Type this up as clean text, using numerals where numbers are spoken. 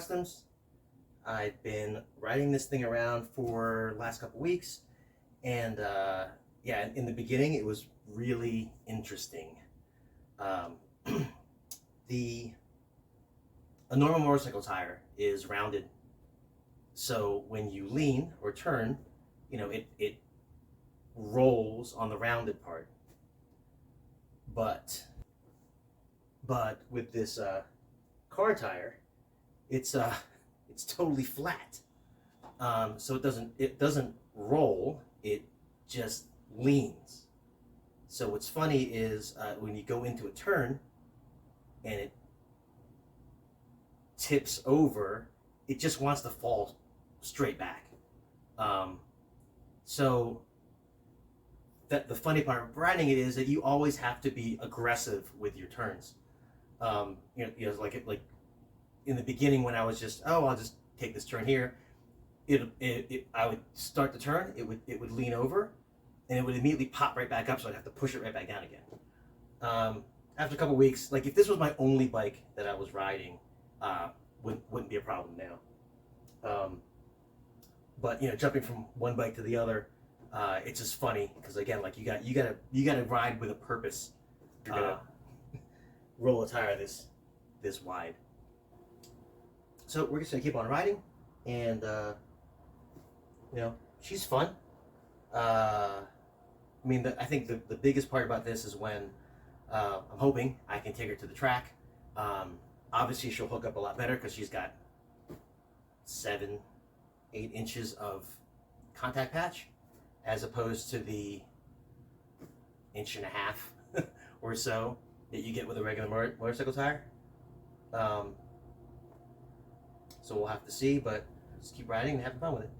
Customs. I've been riding this thing around for the last couple weeks, and yeah, in the beginning it was really interesting. Um, a normal motorcycle tire is rounded, so when you lean or turn, it rolls on the rounded part. But with this car tire, it's totally flat. So it doesn't roll. It just leans. So what's funny is when you go into a turn and it tips over, it just wants to fall straight back. So that the funny part of riding it is that you always have to be aggressive with your turns. Like in the beginning when I was just, I'll just take this turn here. I would start the turn, it would lean over, and it would immediately pop right back up, so I'd have to push it right back down again. After a couple weeks, like if this was my only bike that I was riding, wouldn't be a problem now. But jumping from one bike to the other, it's just funny because again, like you gotta ride with a purpose. You're gonna roll a tire this wide. So we're just gonna keep on riding, and she's fun. I think the biggest part about this is when I'm hoping I can take her to the track. Obviously, she'll hook up a lot better because she's got 7-8 inches of contact patch, as opposed to the 1.5 inches or so that you get with a regular motorcycle tire. So we'll have to see, but just keep riding and having fun with it.